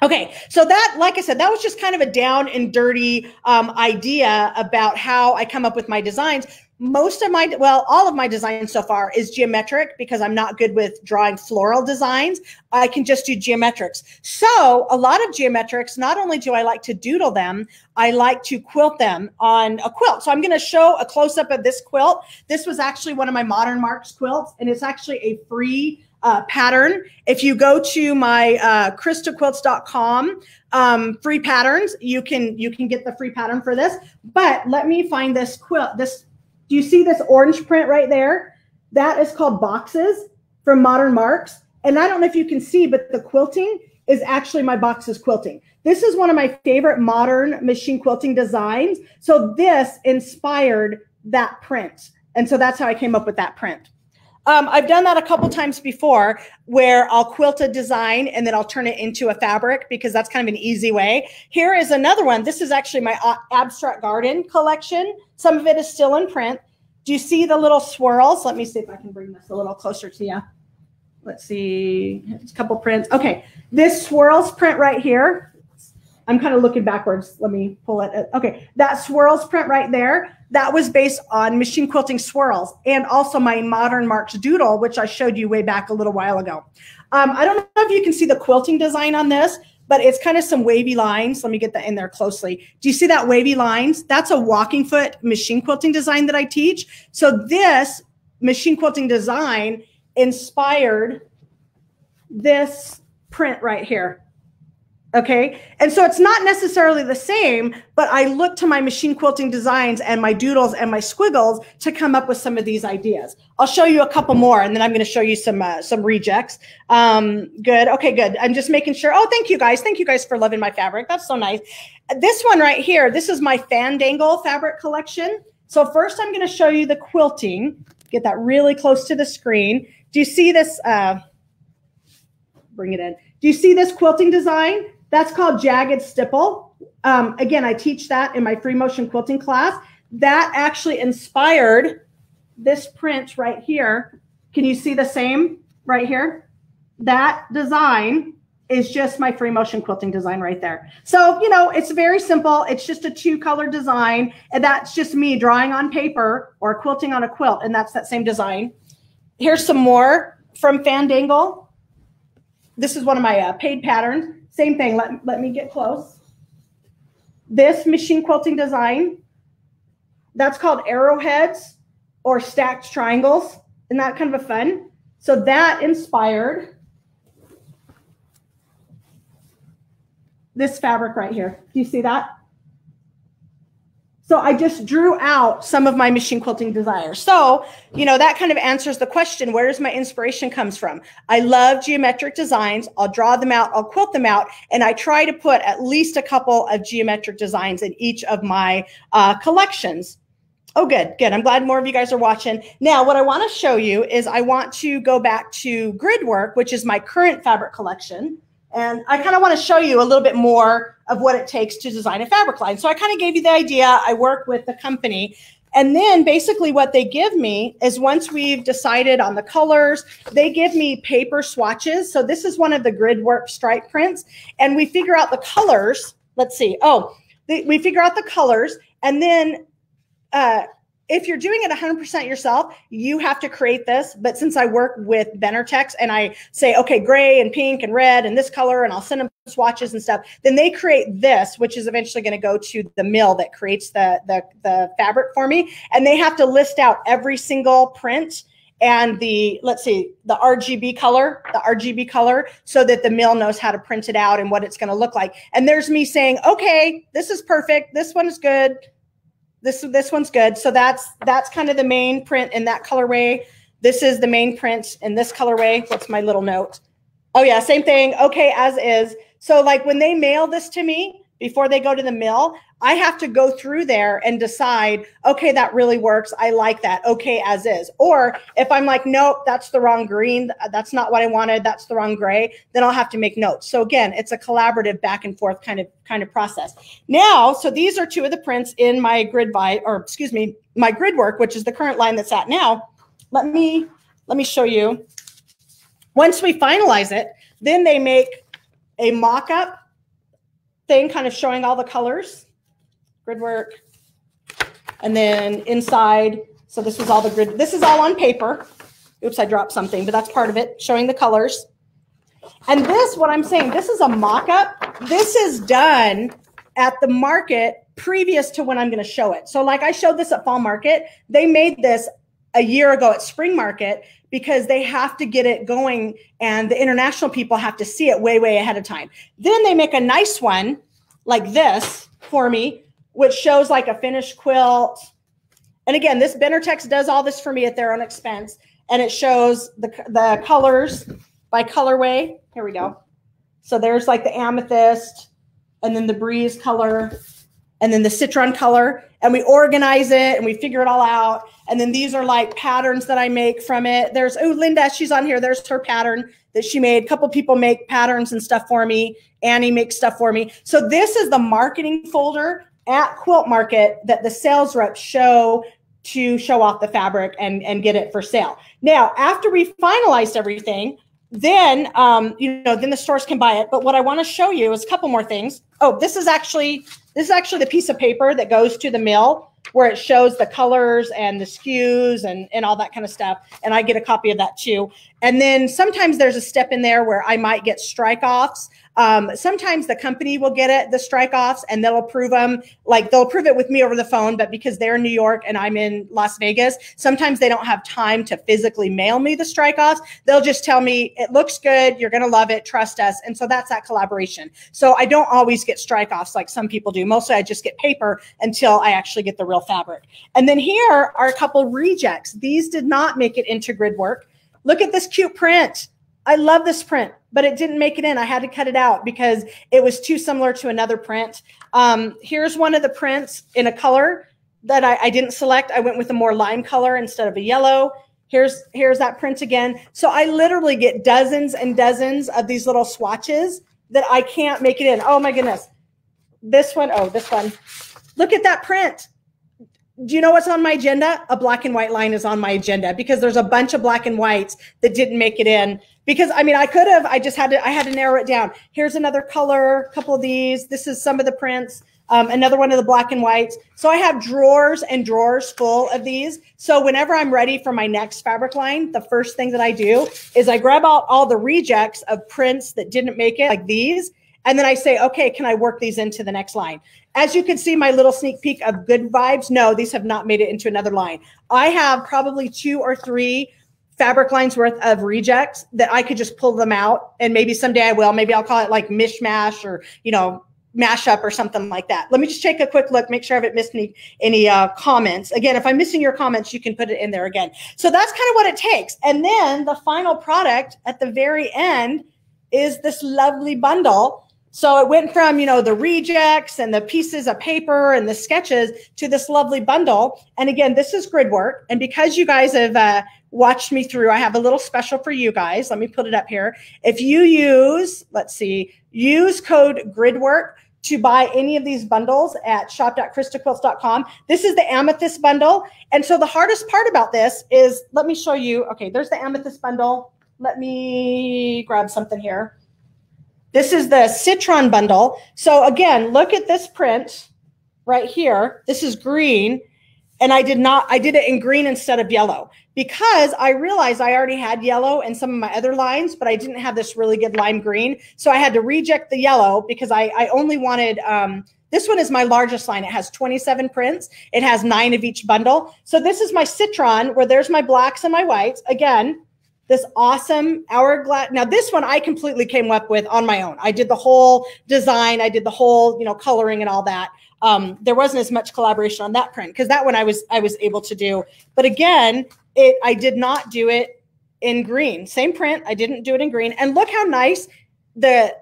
Okay, so that, like I said, that was just kind of a down and dirty idea about how I come up with my designs. All of my designs so far is geometric because I'm not good with drawing floral designs. I can just do geometrics. So a lot of geometrics, not only do I like to doodle them, I like to quilt them on a quilt. So I'm going to show a close-up of this quilt. This was actually one of my Modern Marks quilts, and it's actually a free pattern. If you go to my kristaquilts.com free patterns, you can get the free pattern for this. But let me find this quilt. Do you see this orange print right there? That is called Boxes from Modern Marks. And I don't know if you can see, but the quilting is actually my Boxes quilting. This is one of my favorite modern machine quilting designs. So this inspired that print. And so that's how I came up with that print. I've done that a couple times before where I'll quilt a design and then I'll turn it into a fabric because that's kind of an easy way. Here is another one. This is actually my abstract garden collection. Some of it is still in print. Do you see the little swirls? Let me see if I can bring this a little closer to you. Let's see, a couple prints. Okay, this swirls print right here. I'm kind of looking backwards. Let me pull it. Okay, that swirls print right there. That was based on machine quilting swirls and also my Modern Marks doodle, which I showed you way back a little while ago. I don't know if you can see the quilting design on this, but it's kind of some wavy lines. Let me get that in there closely. Do you see that wavy lines? That's a walking foot machine quilting design that I teach. So this machine quilting design inspired this print right here. Okay, and so it's not necessarily the same, but I look to my machine quilting designs and my doodles and my squiggles to come up with some of these ideas. I'll show you a couple more, and then I'm going to show you some rejects. Good. Okay, good. I'm just making sure. Oh, thank you guys. Thank you guys for loving my fabric. That's so nice. This one right here, this is my Fandangle fabric collection. So first I'm going to show you the quilting. Get that really close to the screen. Do you see this? Bring it in. Do you see this quilting design? That's called Jagged Stipple. Again, I teach that in my free motion quilting class. That actually inspired this print right here. Can you see the same right here? That design is just my free motion quilting design right there. So, you know, it's very simple. It's just a 2-color design. And that's just me drawing on paper or quilting on a quilt. And that's that same design. Here's some more from Fandangle. This is one of my paid patterns. Same thing. Let me get close. this machine quilting design, that's called arrowheads or stacked triangles. Isn't that kind of a fun? So that inspired this fabric right here. Do you see that? So I just drew out some of my machine quilting desires. So, you know, that kind of answers the question, where does my inspiration comes from? I love geometric designs. I'll draw them out, I'll quilt them out, and I try to put at least a couple of geometric designs in each of my collections. Oh, good, good. I'm glad more of you guys are watching. Now, what I want to show you is I want to go back to grid work, which is my current fabric collection. And I kind of want to show you a little bit more of what it takes to design a fabric line. So I kind of gave you the idea. I work with the company. And then basically what they give me is, once we've decided on the colors, they give me paper swatches. So this is one of the grid work stripe prints. And we figure out the colors. Let's see. Oh, we figure out the colors. And then if you're doing it 100% yourself, you have to create this. But since I work with Bernatex and I say, okay, gray and pink and red and this color, and I'll send them swatches and stuff, then they create this, which is eventually going to go to the mill that creates the fabric for me. And they have to list out every single print and the, let's see, the RGB color, so that the mill knows how to print it out and what it's going to look like. And there's me saying, okay, this is perfect. This one is good. This one's good. So that's kind of the main print in that colorway. This is the main print in this colorway. What's my little note? Oh yeah, same thing. Okay, as is. So like when they mail this to me, before they go to the mill, I have to go through there and decide, okay, that really works. I like that. Okay, as is. Or if I'm like, nope, that's the wrong green. That's not what I wanted. That's the wrong gray. Then I'll have to make notes. So again, it's a collaborative back and forth kind of process. Now, so these are two of the prints in my my grid work, which is the current line that's at now. Let me show you. Once we finalize it, then they make a mock-up thing kind of showing all the colors, grid work. And then inside, so this was all the grid. This is all on paper. Oops, I dropped something, but that's part of it, showing the colors. And this, what I'm saying, this is a mock-up. This is done at the market previous to when I'm going to show it. So like I showed this at Fall Market. They made this a year ago at Spring Market because they have to get it going and the international people have to see it way, way ahead of time. Then they make a nice one like this for me, which shows like a finished quilt. And again, this Bernatex does all this for me at their own expense. And it shows the colors by colorway. Here we go. So there's like the amethyst and then the breeze color and then the citron color. And we organize it and we figure it all out. And then these are like patterns that I make from it. There's, oh, Linda, she's on here. There's her pattern that she made. A couple people make patterns and stuff for me. Annie makes stuff for me. So this is the marketing folder at Quilt Market that the sales reps show to show off the fabric and get it for sale. Now, after we finalized everything, then, then the stores can buy it. But what I want to show you is a couple more things. Oh, this is actually the piece of paper that goes to the mill where it shows the colors and the SKUs and all that kind of stuff. And I get a copy of that too. And then sometimes there's a step in there where I might get strike-offs. Sometimes the company will get it, the strike-offs, and they'll approve them. Like they'll approve it with me over the phone, but because they're in New York and I'm in Las Vegas, sometimes they don't have time to physically mail me the strike-offs. They'll just tell me, it looks good, you're gonna love it, trust us. And so that's that collaboration. So I don't always get strike-offs like some people do. Mostly I just get paper until I actually get the real fabric. And then here are a couple rejects. These did not make it into grid work. Look at this cute print. I love this print, but it didn't make it in. I had to cut it out because it was too similar to another print. Here's one of the prints in a color that I didn't select. I went with a more lime color instead of a yellow. Here's that print again. So I literally get dozens and dozens of these little swatches that I can't make it in. Oh my goodness. This one, oh, this one. Look at that print. Do you know what's on my agenda? A black and white line is on my agenda because there's a bunch of black and whites that didn't make it in. Because I mean, I could have, I had to narrow it down. Here's another color, a couple of these. This is some of the prints, another one of the black and whites. So I have drawers and drawers full of these. So whenever I'm ready for my next fabric line, the first thing that I do is I grab out all the rejects of prints that didn't make it, like these, And then I say, okay, can I work these into the next line? As you can see, my little sneak peek of good vibes. No, these have not made it into another line. I have probably 2 or 3 fabric lines worth of rejects that I could just pull them out. And maybe someday I will. Maybe I'll call it like mishmash or, you know, mashup or something like that. Let me just take a quick look, make sure I haven't missed any comments. Again, if I'm missing your comments, you can put it in there again. So that's kind of what it takes. And then the final product at the very end is this lovely bundle. So it went from, you know, the rejects and the pieces of paper and the sketches to this lovely bundle. And again, this is grid work. And because you guys have watched me through, I have a little special for you guys. Let me put it up here. If you use, let's see, use code GRIDWORK to buy any of these bundles at shop.kristaquilts.com. This is the amethyst bundle. And so the hardest part about this is, let me show you. Okay, there's the amethyst bundle. Let me grab something here. This is the citron bundle. So again, look at this print right here. This is green. And I did it in green instead of yellow because I realized I already had yellow in some of my other lines, but I didn't have this really good lime green. So I had to reject the yellow because I only wanted, this one is my largest line. It has 27 prints. It has 9 of each bundle. So this is my citron where there's my blacks and my whites. Again, this awesome hourglass. Now this one I completely came up with on my own. I did the whole design. I did the whole, you know, coloring and all that. There wasn't as much collaboration on that print because that one I was able to do. But again, I did not do it in green. Same print. I didn't do it in green. And look how nice it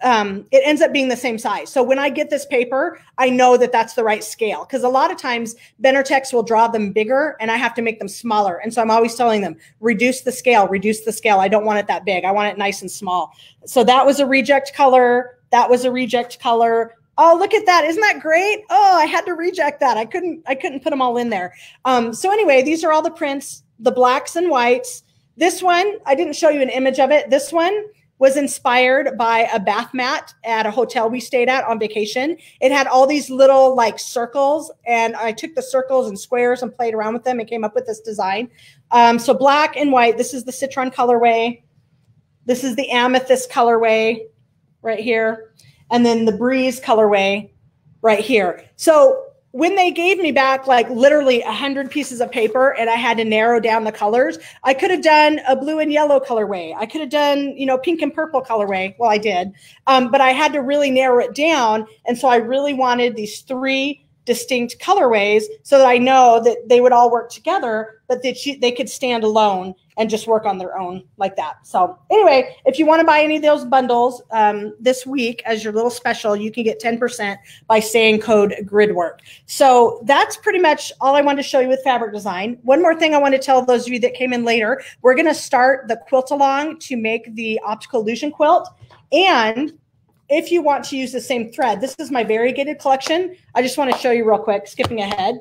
ends up being the same size. So when I get this paper, I know that that's the right scale because a lot of times Bernatex will draw them bigger and I have to make them smaller. And so I'm always telling them, reduce the scale, reduce the scale. I don't want it that big. I want it nice and small. So that was a reject color. That was a reject color. Oh, look at that. Isn't that great? Oh, I had to reject that. I couldn't put them all in there. So anyway, these are all the prints, the blacks and whites. This one, I didn't show you an image of it. This one was inspired by a bath mat at a hotel we stayed at on vacation. It had all these little like circles and I took the circles and squares and played around with them and came up with this design. So black and white, this is the citron colorway. This is the amethyst colorway right here. And then the breeze colorway right here. So when they gave me back like literally 100 pieces of paper and I had to narrow down the colors, I could have done a blue and yellow colorway. I could have done, you know, pink and purple colorway. Well, I did, but I had to really narrow it down. And so I really wanted these 3 distinct colorways so that I know that they would all work together, but that they could stand alone and just work on their own like that. So anyway, if you want to buy any of those bundles this week as your little special, you can get 10% by saying code GRIDWORK. So that's pretty much all I wanted to show you with fabric design. One more thing I want to tell those of you that came in later, we're going to start the quilt along to make the optical illusion quilt. And if you want to use the same thread, this is my variegated collection. I just want to show you real quick, skipping ahead.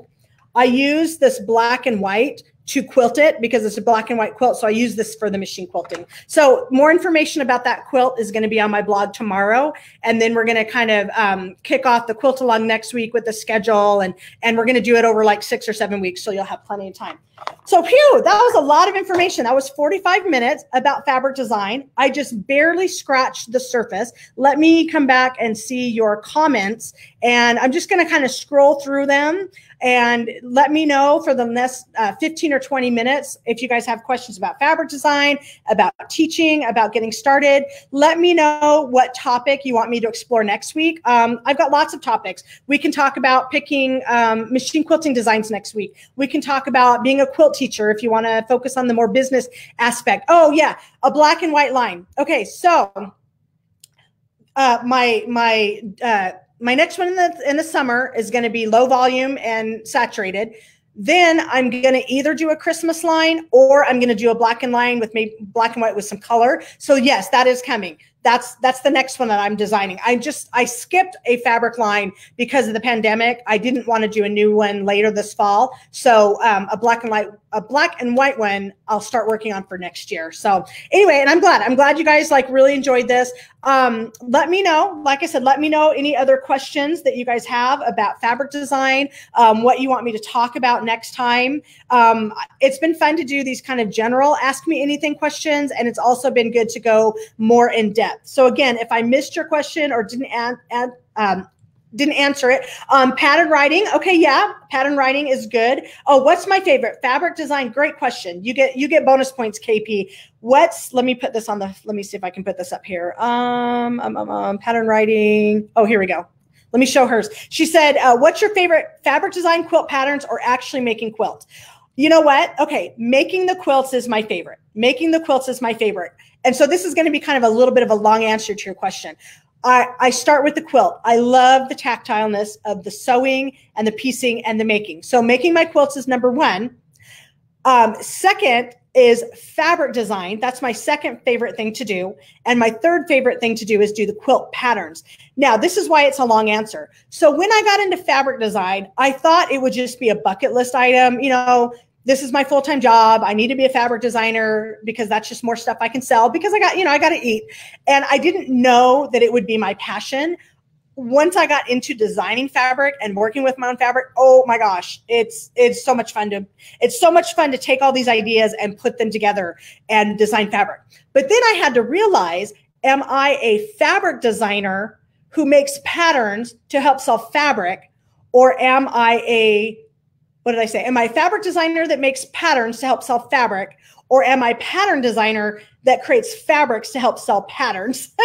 I use this black and white to quilt it because it's a black and white quilt. So I use this for the machine quilting. So more information about that quilt is going to be on my blog tomorrow. And then we're going to kind of kick off the quilt along next week with the schedule. And we're going to do it over like 6 or 7 weeks. So you'll have plenty of time. So phew, that was a lot of information. That was 45 minutes about fabric design. I just barely scratched the surface. Let me come back and see your comments. And I'm just going to kind of scroll through them and let me know for the next 15 or 20 minutes if you guys have questions about fabric design, about teaching, about getting started. Let me know what topic you want me to explore next week. I've got lots of topics. We can talk about picking machine quilting designs next week. We can talk about being a quilt teacher if you want to focus on the more business aspect. Oh yeah, a black and white line. Okay, so my next one in the summer is going to be low volume and saturated. Then I'm going to either do a Christmas line or I'm going to do a black and line with maybe black and white with some color. So yes, that is coming. That's the next one that I'm designing. I skipped a fabric line because of the pandemic. I didn't want to do a new one later this fall. So a black and white one I'll start working on for next year. So anyway, and I'm glad you guys like really enjoyed this. Let me know, like I said, let me know any other questions that you guys have about fabric design, what you want me to talk about next time. It's been fun to do these kind of general ask me anything questions. And it's also been good to go more in depth. depth. So again, if I missed your question or didn't answer it, pattern writing. Okay, yeah, pattern writing is good. Oh, what's my favorite? Fabric design. Great question. You get bonus points, KP. Let me put this on the. Let me see if I can put this up here. Pattern writing. Oh, here we go. Let me show hers. She said, what's your favorite fabric design, quilt patterns, or actually making quilts? You know what? Okay, making the quilts is my favorite. Making the quilts is my favorite. And so this is going to be kind of a little bit of a long answer to your question. I start with the quilt. I love the tactileness of the sewing and the piecing and the making. So making my quilts is number one. Second is fabric design. That's my second favorite thing to do. And my third favorite thing to do is do the quilt patterns. Now, this is why it's a long answer. So when I got into fabric design, I thought it would just be a bucket list item. You know, this is my full-time job. I need to be a fabric designer because that's just more stuff I can sell because I got to eat. And I didn't know that it would be my passion. Once I got into designing fabric and working with my own fabric, oh my gosh, it's so much fun to take all these ideas and put them together and design fabric. But then I had to realize, am I a fabric designer who makes patterns to help sell fabric, or am I am I a fabric designer that makes patterns to help sell fabric, or am I a pattern designer that creates fabrics to help sell patterns?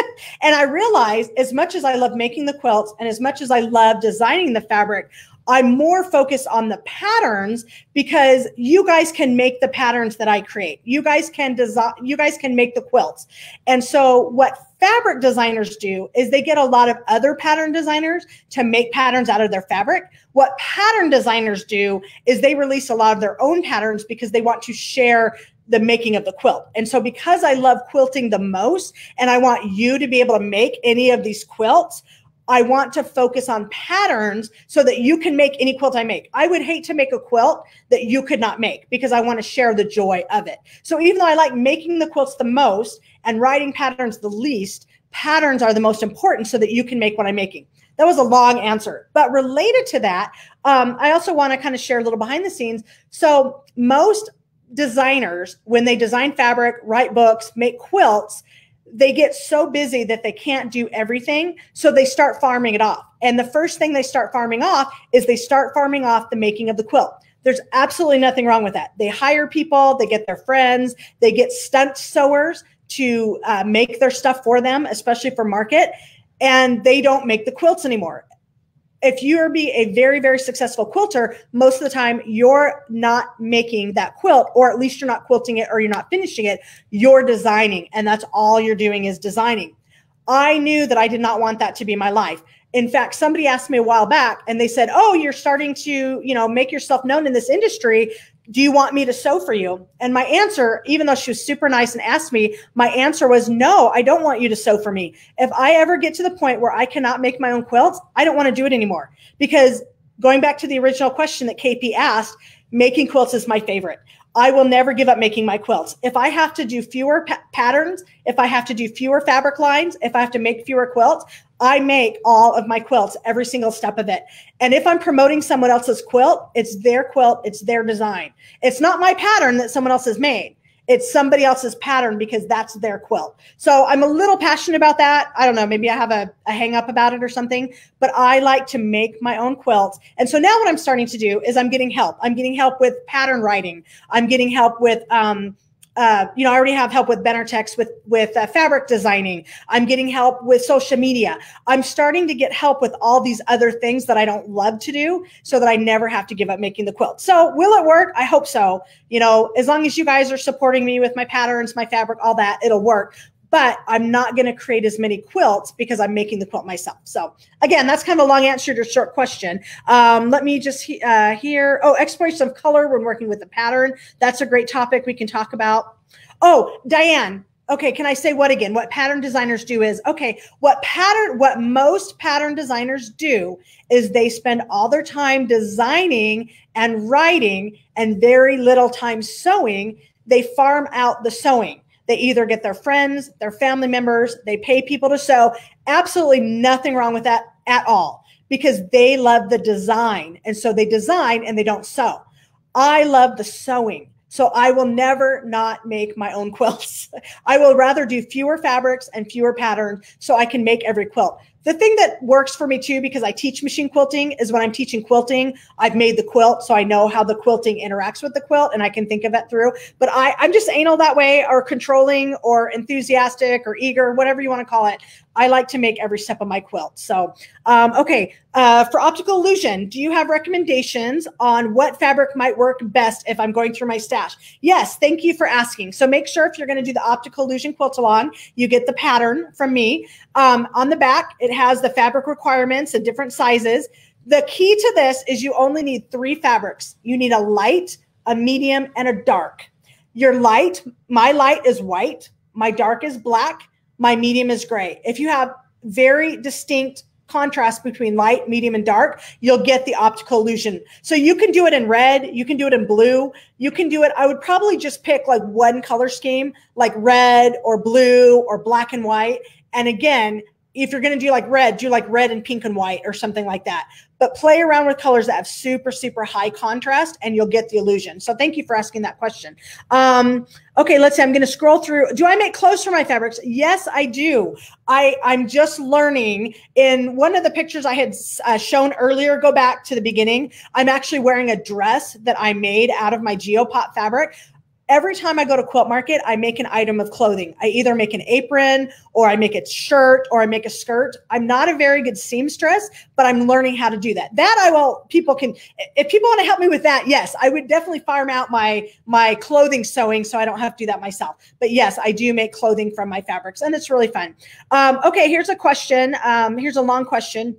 And I realized, as much as I love making the quilts and as much as I love designing the fabric, I'm more focused on the patterns because you guys can make the patterns that I create. You guys can design, you guys can make the quilts. And so what fabric designers do is they get a lot of other pattern designers to make patterns out of their fabric. What pattern designers do is they release a lot of their own patterns because they want to share the making of the quilt. And so because I love quilting the most and I want you to be able to make any of these quilts, I want to focus on patterns so that you can make any quilt I make. I would hate to make a quilt that you could not make because I want to share the joy of it. So even though I like making the quilts the most and writing patterns the least, patterns are the most important so that you can make what I'm making. That was a long answer, but related to that, I also want to kind of share a little behind the scenes. So most designers, when they design fabric, write books, make quilts, they get so busy that they can't do everything. So they start farming it off. And the first thing they start farming off is they start farming off the making of the quilt. There's absolutely nothing wrong with that. They hire people, they get their friends, they get stunt sewers to make their stuff for them, especially for market, and they don't make the quilts anymore. If you're a very, very successful quilter, most of the time you're not making that quilt, or at least you're not quilting it or you're not finishing it, you're designing, and that's all you're doing is designing. I knew that I did not want that to be my life. In fact, somebody asked me a while back and they said, oh, you're starting to, make yourself known in this industry. Do you want me to sew for you? And my answer, even though she was super nice and asked me, my answer was, no, I don't want you to sew for me. If I ever get to the point where I cannot make my own quilts, I don't want to do it anymore. Because going back to the original question that KP asked, making quilts is my favorite. I will never give up making my quilts. If I have to do fewer patterns, if I have to do fewer fabric lines, if I have to make fewer quilts, I make all of my quilts, every single step of it. And if I'm promoting someone else's quilt, it's their quilt, it's their design. It's not my pattern that someone else has made. It's somebody else's pattern because that's their quilt. So I'm a little passionate about that. I don't know, maybe I have a hang up about it or something, but I like to make my own quilts. And so now what I'm starting to do is I'm getting help. I'm getting help with pattern writing. I'm getting help with, I already have help with Bernatex with fabric designing. I'm getting help with social media. I'm starting to get help with all these other things that I don't love to do so that I never have to give up making the quilt. So will it work? I hope so. As long as you guys are supporting me with my patterns, my fabric, all that, it'll work. But I'm not going to create as many quilts because I'm making the quilt myself. So again, that's kind of a long answer to a short question. Let me just hear, exploration of color when working with the pattern. That's a great topic we can talk about. Oh, Diane. Okay, can I say what again? What pattern designers do is, what most pattern designers do is they spend all their time designing and writing and very little time sewing. They farm out the sewing. They either get their friends, their family members, they pay people to sew. Absolutely nothing wrong with that at all because they love the design. And so they design and they don't sew. I love the sewing. So I will never not make my own quilts. I will rather do fewer fabrics and fewer patterns so I can make every quilt. The thing that works for me too, because I teach machine quilting, is when I'm teaching quilting, I've made the quilt, so I know how the quilting interacts with the quilt and I can think of it through. But I'm just anal that way, or controlling, or enthusiastic, or eager, whatever you want to call it. I like to make every step of my quilt. So, okay. For optical illusion, do you have recommendations on what fabric might work best if I'm going through my stash? Yes, thank you for asking. So make sure if you're going to do the optical illusion quilt along, you get the pattern from me. On the back, it has the fabric requirements and different sizes. The key to this is you only need 3 fabrics. You need a light, a medium, and a dark. Your light, my light is white, my dark is black, my medium is gray. If you have very distinct contrast between light, medium, and dark, you'll get the optical illusion. So you can do it in red, you can do it in blue, you can do it, I would probably just pick like one color scheme, like red or blue or black and white. And again, if you're going to do like red, do like red and pink and white or something like that. But play around with colors that have super, super high contrast and you'll get the illusion. So thank you for asking that question. Okay, let's see. I'm going to scroll through. Do I make clothes for my fabrics? Yes, I do. I'm just learning. In one of the pictures I had shown earlier, go back to the beginning, I'm actually wearing a dress that I made out of my Geopop fabric. Every time I go to Quilt Market, I make an item of clothing. I either make an apron or I make a shirt or I make a skirt. I'm not a very good seamstress, but I'm learning how to do that. That I will, people can, if people want to help me with that, yes, I would definitely farm out my clothing sewing so I don't have to do that myself. But yes, I do make clothing from my fabrics and it's really fun. Okay, here's a question. Here's a long question.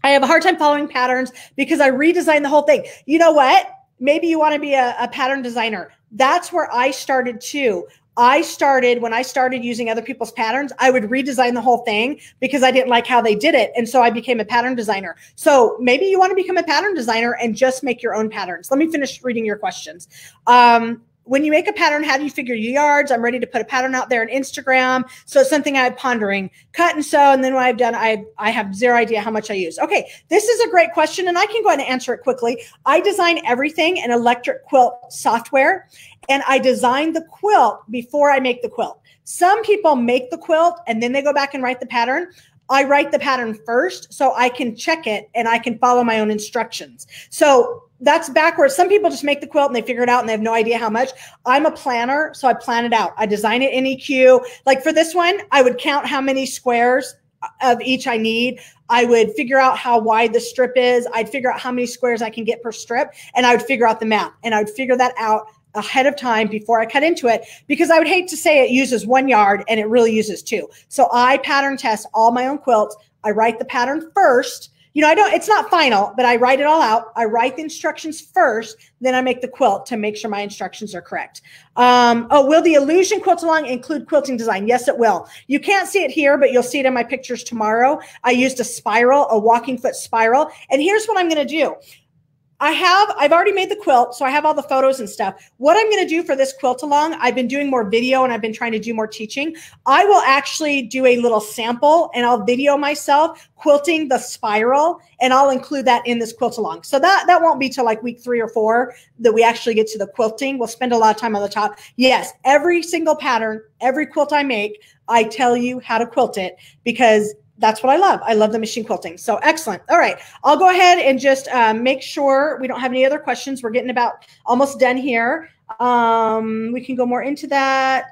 I have a hard time following patterns because I redesigned the whole thing. You know what? Maybe you want to be a pattern designer. That's where I started too. When I started using other people's patterns, I would redesign the whole thing because I didn't like how they did it. And so I became a pattern designer. So maybe you want to become a pattern designer and just make your own patterns. Let me finish reading your questions. When you make a pattern, how do you figure your yards? I'm ready to put a pattern out there on Instagram. So it's something I'm pondering. Cut and sew, and then what I've done, I have zero idea how much I use. Okay, this is a great question, and I can go ahead and answer it quickly. I design everything in electric quilt software, and I design the quilt before I make the quilt. Some people make the quilt, and then they go back and write the pattern. I write the pattern first so I can check it, and I can follow my own instructions. So that's backwards. Some people just make the quilt and they figure it out and they have no idea how much. I'm a planner, so I plan it out. I design it in EQ. Like for this one, I would count how many squares of each I need. I would figure out how wide the strip is. I'd figure out how many squares I can get per strip, and I would figure out the math. And I would figure that out ahead of time before I cut into it, because I would hate to say it uses 1 yard and it really uses 2. So I pattern test all my own quilts. I write the pattern first. You know, it's not final, but I write it all out. I write the instructions first, then I make the quilt to make sure my instructions are correct. Oh, will the illusion quilt along include quilting design? Yes, it will. You can't see it here, but you'll see it in my pictures tomorrow. I used a spiral, a walking foot spiral. And here's what I'm going to do. I've already made the quilt, so I have all the photos and stuff. What I'm going to do for this quilt along, I've been doing more video and I've been trying to do more teaching. I will actually do a little sample and I'll video myself quilting the spiral, and I'll include that in this quilt along. So that won't be till like week 3 or 4 that we actually get to the quilting. We'll spend a lot of time on the top. Yes, every single pattern, every quilt I make, I tell you how to quilt it because that's what I love. I love the machine quilting. So excellent. All right. I'll go ahead and just make sure we don't have any other questions. We're getting about almost done here. We can go more into that.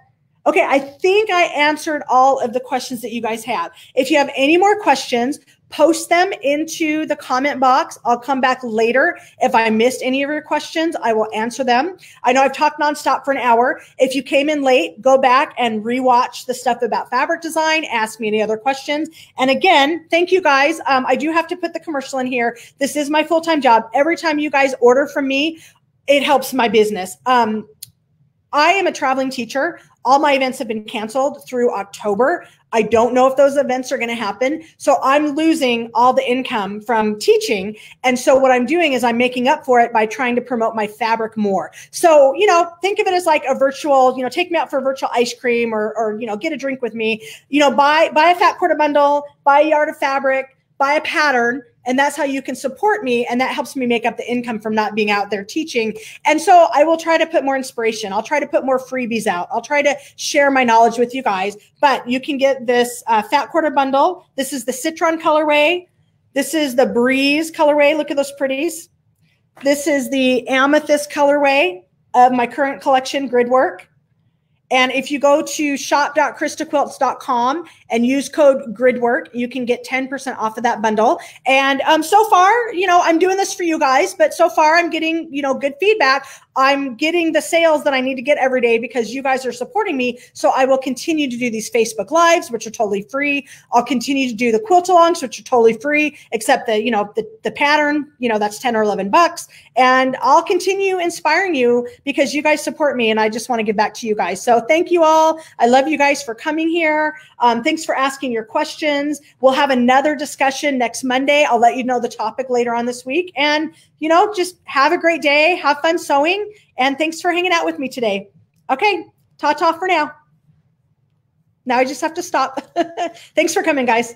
Okay. I think I answered all of the questions that you guys have. If you have any more questions, post them into the comment box. I'll come back later. If I missed any of your questions, I will answer them. I know I've talked nonstop for an hour. If you came in late, go back and rewatch the stuff about fabric design. Ask me any other questions. And again, thank you guys. I do have to put the commercial in here. This is my full-time job. Every time you guys order from me, it helps my business. I am a traveling teacher. All my events have been canceled through October. I don't know if those events are going to happen. So I'm losing all the income from teaching. And so what I'm doing is I'm making up for it by trying to promote my fabric more. So, you know, think of it as like a virtual, you know, take me out for a virtual ice cream or you know, get a drink with me, you know, buy a fat quarter bundle, buy a yard of fabric, buy a pattern, And that's how you can support me. And that helps me make up the income from not being out there teaching. And so I will try to put more inspiration. I'll try to put more freebies out. I'll try to share my knowledge with you guys. But you can get this fat quarter bundle. This is the Citron colorway. This is the Breeze colorway. Look at those pretties. This is the Amethyst colorway of my current collection grid work. And if you go to shop.kristaquilts.com and use code GRIDWORK, you can get 10% off of that bundle. And so far, you know, I'm doing this for you guys, but so far I'm getting, you know, good feedback. I'm getting the sales that I need to get every day because you guys are supporting me. So I will continue to do these Facebook Lives, which are totally free. I'll continue to do the quilt alongs, which are totally free, except the, you know, the pattern, you know, that's 10 or 11 bucks. And I'll continue inspiring you because you guys support me and I just want to give back to you guys. So thank you all. I love you guys for coming here. Thanks for asking your questions. We'll have another discussion next Monday. I'll let you know the topic later on this week. And, you know, just have a great day. Have fun sewing. And thanks for hanging out with me today. Okay, ta-ta for now. Now I just have to stop. Thanks for coming, guys.